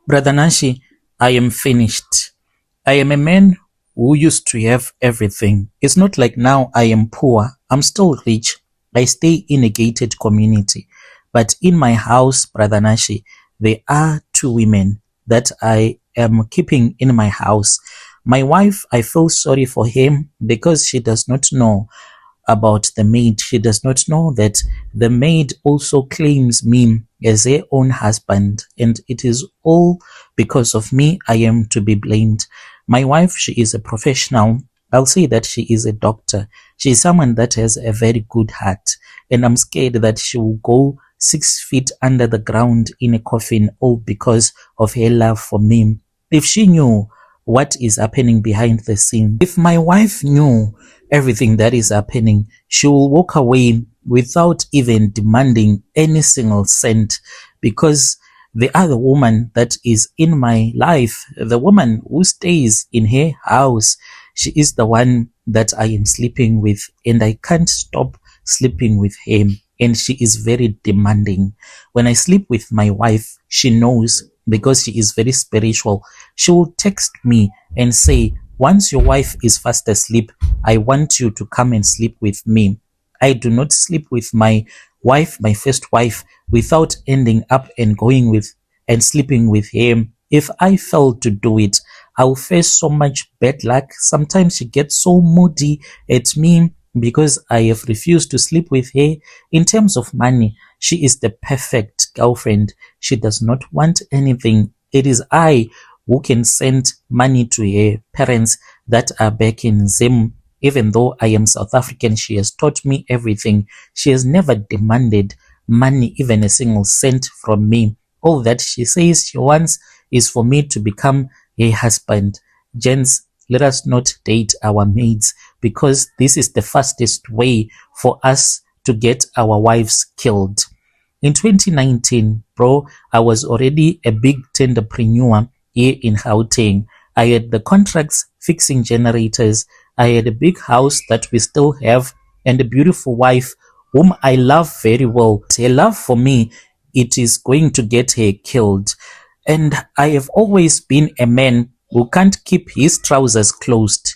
Brother Nashi, I am finished. I am a man who used to have everything. It's not like now I am poor. I'm still rich. I stay in a gated community. But in my house, Brother Nashi, there are two women that I am keeping in my house. My wife, I feel sorry for him because she does not know about the maid. She does not know that the maid also claims me as her own husband, and it is all because of me. I am to be blamed. My wife, she is a professional. I'll say that she is a doctor. She is someone that has a very good heart, and I'm scared that she will go 6 feet under the ground in a coffin, all because of her love for me. If she knew what is happening behind the scene, if my wife knew everything that is happening, she will walk away without even demanding any single cent, because the other woman that is in my life, the woman who stays in her house, she is the one that I am sleeping with, and I can't stop sleeping with him. And she is very demanding. When I sleep with my wife, she knows, because she is very spiritual. She will text me and say, once your wife is fast asleep, I want you to come and sleep with me. I do not sleep with my wife, my first wife, without ending up and going with and sleeping with him. If I fail to do it, I'll face so much bad luck. Sometimes she gets so moody at me because I have refused to sleep with her. In terms of money, she is the perfect girlfriend. She does not want anything. It is I who can send money to her parents that are back in Zim. Even though I am South African, she has taught me everything. She has never demanded money, even a single cent from me. All that she says she wants is for me to become a husband. Gents, let us not date our maids, because this is the fastest way for us to get our wives killed. In 2019, bro, I was already a big tenderpreneur here in Gauteng. I had the contracts fixing generators. I had a big house that we still have, and a beautiful wife whom I love very well. Her love for me, it is going to get her killed. And I have always been a man who can't keep his trousers closed.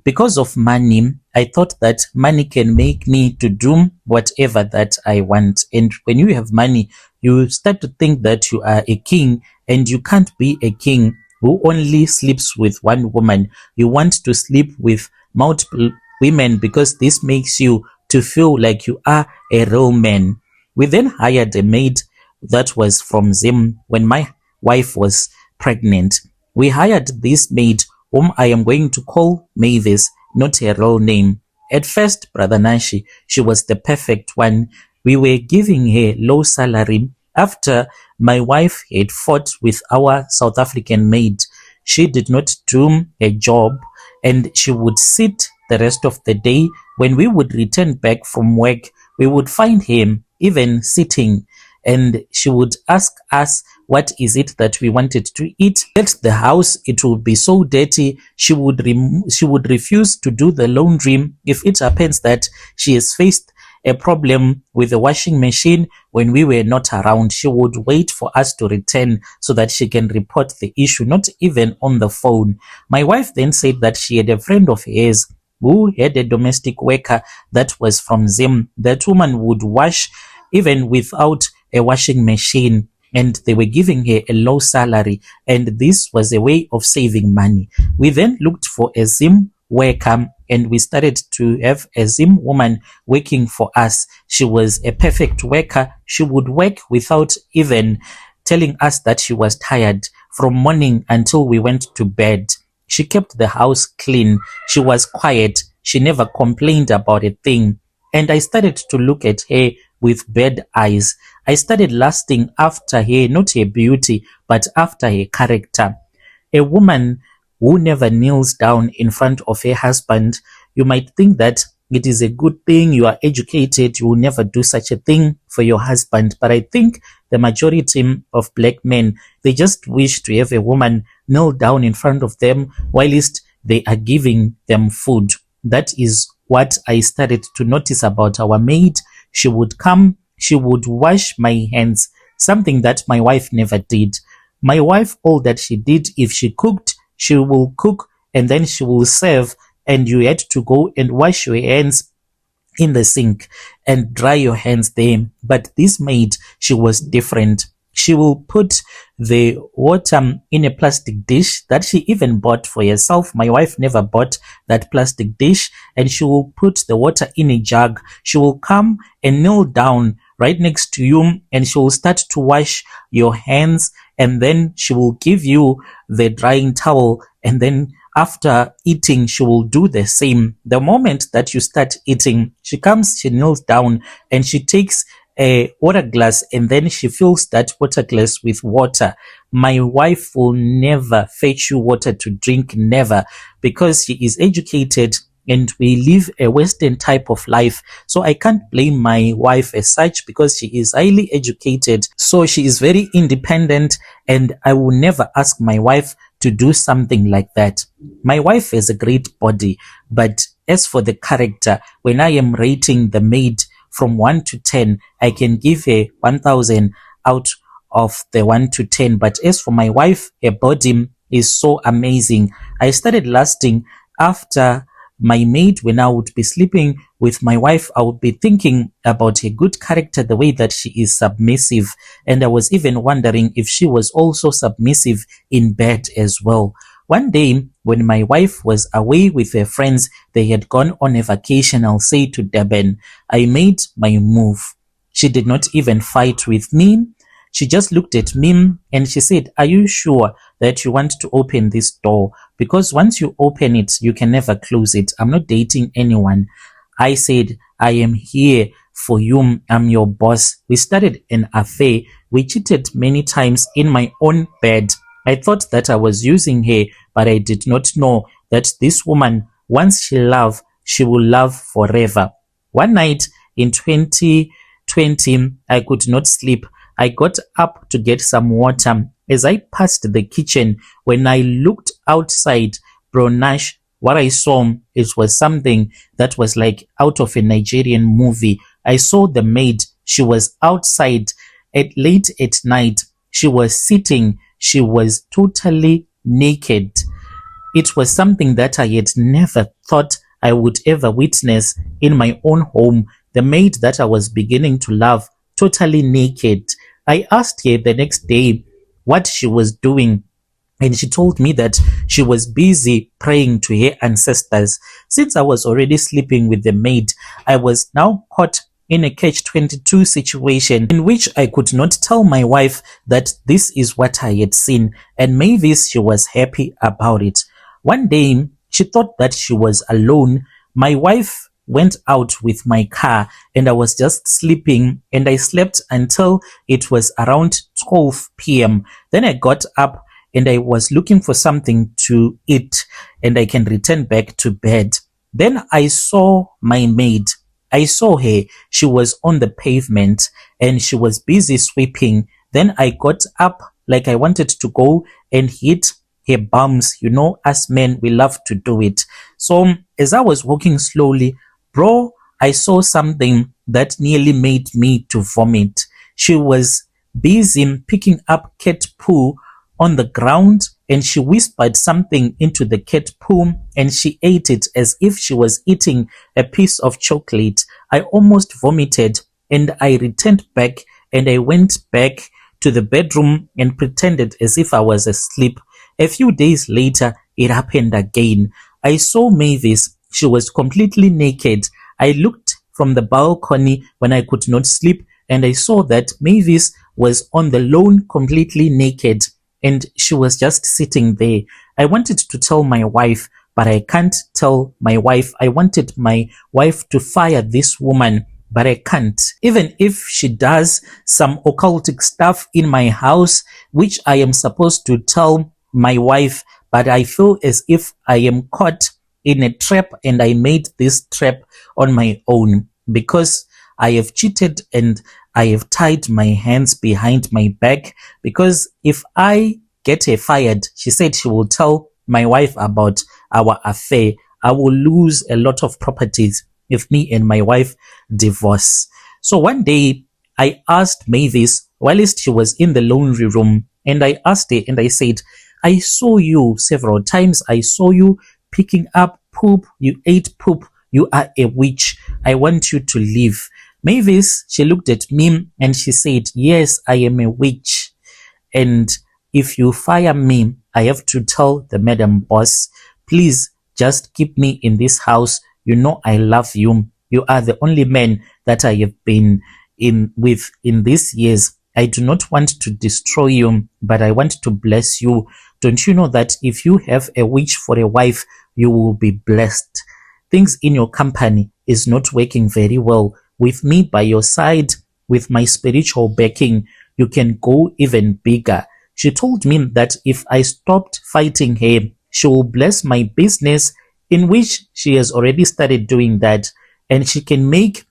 Because of money, I thought that money can make me to do whatever that I want. And when you have money, you start to think that you are a king, and you can't be a king who only sleeps with one woman. You want to sleep with multiple women, because this makes you to feel like you are a real man. We then hired a maid that was from Zim when my wife was pregnant. We hired this maid whom I am going to call Mavis, not her real name. At first, Brother Nashi, she was the perfect one. We were giving her low salary. After my wife had fought with our South African maid, she did not do her job, and she would sit the rest of the day. When we would return back from work, we would find him even sitting, and she would ask us what is it that we wanted to eat. At the house, it would be so dirty. She would refuse to do the laundry. If it happens that she has faced a problem with the washing machine when we were not around, she would wait for us to return so that she can report the issue, not even on the phone. My wife then said that she had a friend of hers who had a domestic worker that was from Zim. That woman would wash even without a washing machine, and they were giving her a low salary, and this was a way of saving money. We then looked for a Zim worker, and we started to have a Zim woman working for us. She was a perfect worker. She would work without even telling us that she was tired from morning until we went to bed. She kept the house clean. She was quiet. She never complained about a thing. And I started to look at her with bad eyes. I started lusting after her, not her beauty, but after her character. A woman who never kneels down in front of her husband. You might think that it is a good thing, you are educated, you will never do such a thing for your husband. But I think the majority of black men, they just wish to have a woman kneel down in front of them whilst they are giving them food. That is what I started to notice about our maid. She would come, she would wash my hands, something that my wife never did. My wife, all that she did, if she cooked, she will cook and then she will serve, and you had to go and wash your hands in the sink and dry your hands there. But this maid, she was different. She will put the water in a plastic dish that she even bought for herself. My wife never bought that plastic dish, and she will put the water in a jug. She will come and kneel down right next to you, and she will start to wash your hands, and then she will give you the drying towel, and then after eating, she will do the same. The moment that you start eating, she comes, she kneels down, and she takes a water glass, and then she fills that water glass with water. My wife will never fetch you water to drink, never, because she is educated and we live a Western type of life. So I can't blame my wife as such, because she is highly educated. So she is very independent, and I will never ask my wife to do something like that. My wife has a great body, but as for the character, when I am rating the maid from 1 to 10, I can give her 1,000 out of the 1 to 10. But as for my wife, her body is so amazing. I started lasting after my maid. When I would be sleeping with my wife, I would be thinking about her good character, the way that she is submissive. And I was even wondering if she was also submissive in bed as well. One day, when my wife was away with her friends, they had gone on a vacation, I'll say to Durban, I made my move. She did not even fight with me. She just looked at me and she said, are you sure that you want to open this door? Because once you open it, you can never close it. I'm not dating anyone. I said, I am here for you. I'm your boss. We started an affair. We cheated many times in my own bed. I thought that I was using her, but I did not know that this woman, once she loves, she will love forever. One night in 2020, I could not sleep. I got up to get some water. As I passed the kitchen, when I looked outside, Bro Nash, what I saw, it was something that was like out of a Nigerian movie. I saw the maid. She was outside late at night. She was sitting. She was totally naked. It was something that I had never thought I would ever witness in my own home. The maid that I was beginning to love, totally naked. I asked her the next day what she was doing, and she told me that she was busy praying to her ancestors. Since I was already sleeping with the maid, I was now caught in a catch-22 situation in which I could not tell my wife that this is what I had seen, and Mavis, she was happy about it. One day, she thought that she was alone. My wife went out with my car, and I was just sleeping, and I slept until it was around 12 p.m. Then I got up and I was looking for something to eat, and I can return back to bed. Then I saw my maid. I saw her. She was on the pavement and she was busy sweeping. Then I got up like I wanted to go and hit her bums. You know, us men, we love to do it. So as I was walking slowly, bro, I saw something that nearly made me to vomit. She was busy picking up cat poo on the ground, and she whispered something into the cat poo, and she ate it as if she was eating a piece of chocolate. I almost vomited, and I returned back, and I went back to the bedroom and pretended as if I was asleep. A few days later, it happened again. I saw Mavis. She was completely naked. I looked from the balcony when I could not sleep, and I saw that Mavis was on the lawn completely naked, and she was just sitting there. I wanted to tell my wife, but I can't tell my wife. I wanted my wife to fire this woman, but I can't. Even if she does some occultic stuff in my house, which I am supposed to tell my wife, but I feel as if I am caught in a trap, and I made this trap on my own because I have cheated and I have tied my hands behind my back, because if I get her fired, she said she will tell my wife about our affair. I will lose a lot of properties if me and my wife divorce. So one day I asked Mavis, whilst she was in the laundry room, And I asked her and I said, I saw you several times. I saw you picking up poop. You ate poop. You are a witch. I want you to leave. Mavis, she looked at me and she said, yes, I am a witch. And if you fire me, I have to tell the madam boss, please just keep me in this house. You know I love you. You are the only man that I have been in these years. I do not want to destroy you, but I want to bless you. Don't you know that if you have a witch for a wife, you will be blessed? Things in your company is not working very well. With me by your side, with my spiritual backing, you can go even bigger. She told me that if I stopped fighting her, she will bless my business, in which she has already started doing that, and she can make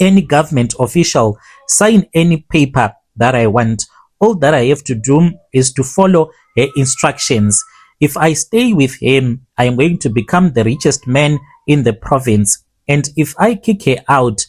any government official sign any paper that I want. All that I have to do is to follow her instructions. If I stay with him, I am going to become the richest man in the province. And if I kick her out,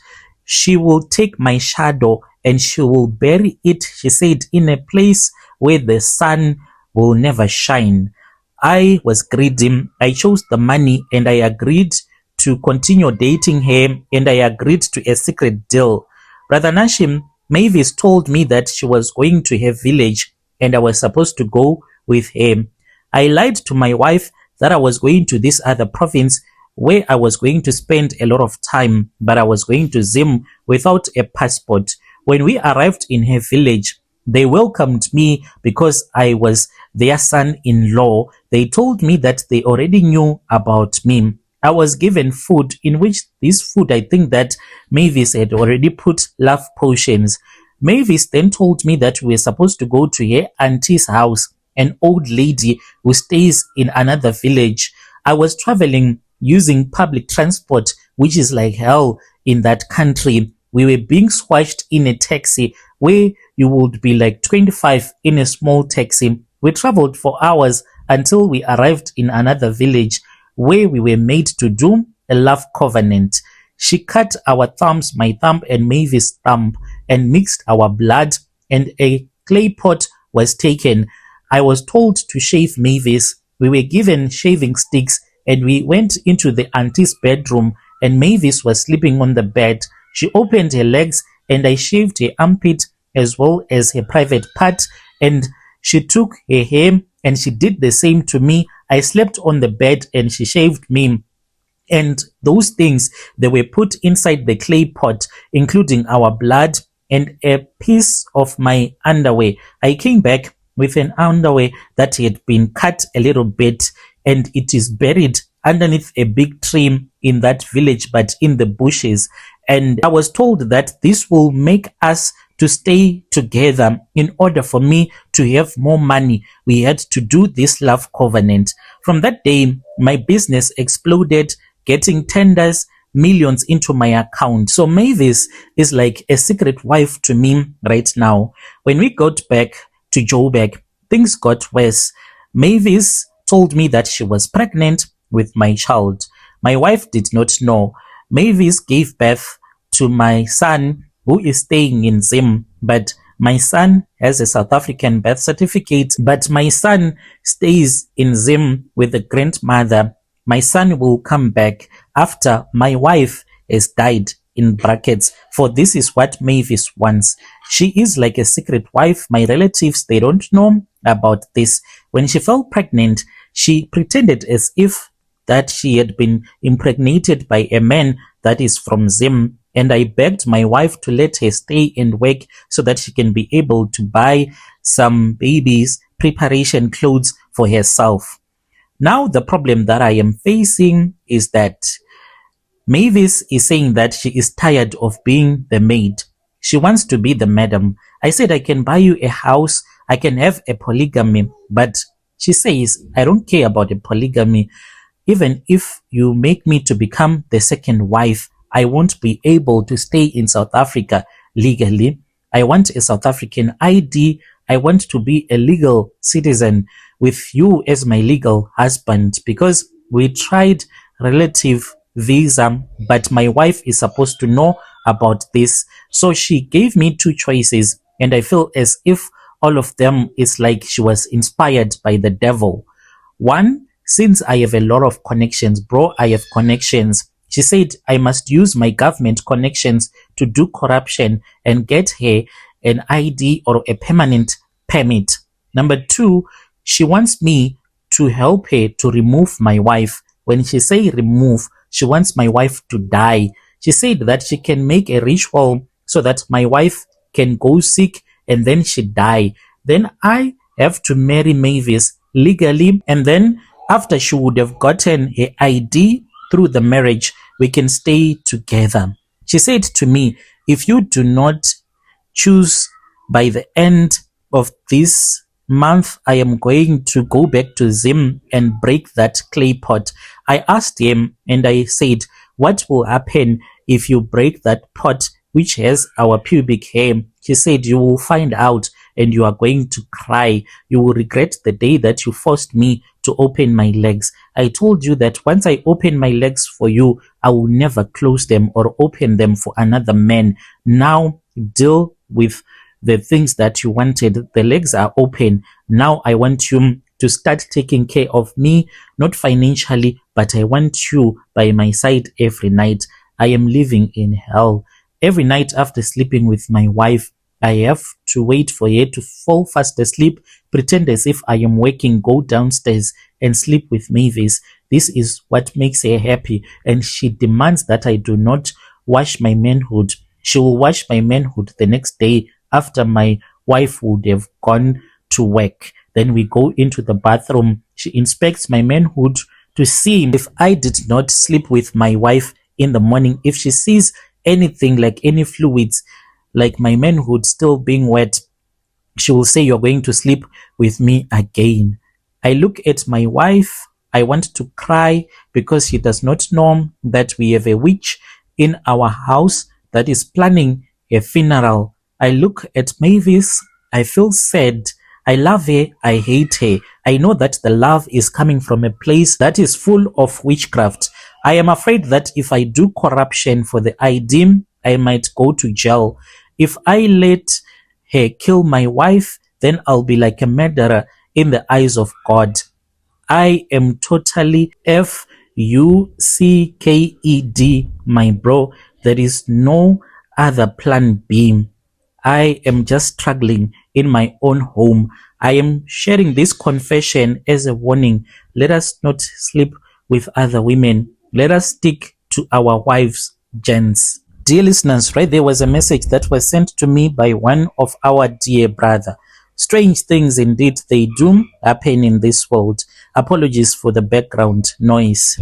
she will take my shadow and she will bury it, she said, in a place where the sun will never shine. I was greedy. I chose the money and I agreed to continue dating her, and I agreed to a secret deal. Brother Nashim, Mavis told me that she was going to her village and I was supposed to go with her. I lied to my wife that I was going to this other province where I was going to spend a lot of time, but I was going to Zim without a passport. When we arrived in her village, they welcomed me because I was their son-in-law. They told me that they already knew about me. I was given food, in which this food, I think that Mavis had already put love potions. Mavis then told me that we were supposed to go to her auntie's house, an old lady who stays in another village. I was traveling using public transport, which is like hell in that country. We were being swatched in a taxi where you would be like 25 in a small taxi. We traveled for hours until we arrived in another village where we were made to do a love covenant. She cut our thumbs, my thumb and Mavis' thumb, and mixed our blood, and a clay pot was taken. I was told to shave Mavis. We were given shaving sticks and we went into the auntie's bedroom, and Mavis was sleeping on the bed. She opened her legs and I shaved her armpit as well as her private part, and she took her hair and she did the same to me. I slept on the bed and she shaved me. And those things, they were put inside the clay pot, including our blood and a piece of my underwear. I came back with an underwear that had been cut a little bit, and it is buried underneath a big tree in that village, but in the bushes. And I was told that this will make us to stay together. In order for me to have more money, we had to do this love covenant. From that day, my business exploded, getting tenders, millions into my account. So Mavis is like a secret wife to me right now. When we got back to Joburg, things got worse. Mavis told me that she was pregnant with my child. My wife did not know. Mavis gave birth to my son, who is staying in Zim, but my son has a South African birth certificate, but my son stays in Zim with the grandmother. My son will come back after my wife has died, in brackets, for this is what Mavis wants. She is like a secret wife. My relatives, they don't know about this. When she fell pregnant, she pretended as if that she had been impregnated by a man that is from Zim, and I begged my wife to let her stay and work so that she can be able to buy some baby's preparation clothes for herself. Now the problem that I am facing is that Mavis is saying that she is tired of being the maid. She wants to be the madam. I said, I can buy you a house, I can have a polygamy, but she says, I don't care about a polygamy. Even if you make me to become the second wife, I won't be able to stay in South Africa legally. I want a South African ID. I want to be a legal citizen with you as my legal husband, because we tried relative visa, but my wife is supposed to know about this. So she gave me two choices, and I feel as if all of them is like she was inspired by the devil. One, since I have a lot of connections, bro, I have connections. She said I must use my government connections to do corruption and get her an ID or a permanent permit. Number two, she wants me to help her to remove my wife. When she say remove, she wants my wife to die. She said that she can make a ritual so that my wife can go sick and then she die. Then I have to marry Mavis legally, and then after she would have gotten her ID through the marriage, we can stay together. She said to me, if you do not choose by the end of this month, I am going to go back to Zim and break that clay pot. I asked him and I said, what will happen if you break that pot which has our pubic hair? She said, you will find out and you are going to cry. You will regret the day that you forced me to open my legs. I told you that once I open my legs for you, I will never close them or open them for another man. Now deal with the things that you wanted. The legs are open. Now I want you to start taking care of me, not financially, but I want you by my side every night. I am living in hell. Every night after sleeping with my wife, I have to wait for her to fall fast asleep, pretend as if I am waking, go downstairs and sleep with Mavis. This is what makes her happy, and she demands that I do not wash my manhood. She will wash my manhood the next day after my wife would have gone to work. Then we go into the bathroom. She inspects my manhood to see if I did not sleep with my wife in the morning. If she sees anything like any fluids, like my manhood still being wet, she will say, you're going to sleep with me again. I look at my wife. I want to cry because she does not know that we have a witch in our house that is planning a funeral. I look at Mavis. I feel sad. I love her. I hate her. I know that the love is coming from a place that is full of witchcraft. I am afraid that if I do corruption for the ID, I might go to jail. If I let her kill my wife, then I'll be like a murderer in the eyes of God. I am totally fucked, my bro. There is no other plan B. I am just struggling in my own home. I am sharing this confession as a warning. Let us not sleep with other women. Let us stick to our wives, gents. Dear listeners, right there was a message that was sent to me by one of our dear brother. Strange things indeed they do happen in this world. Apologies for the background noise.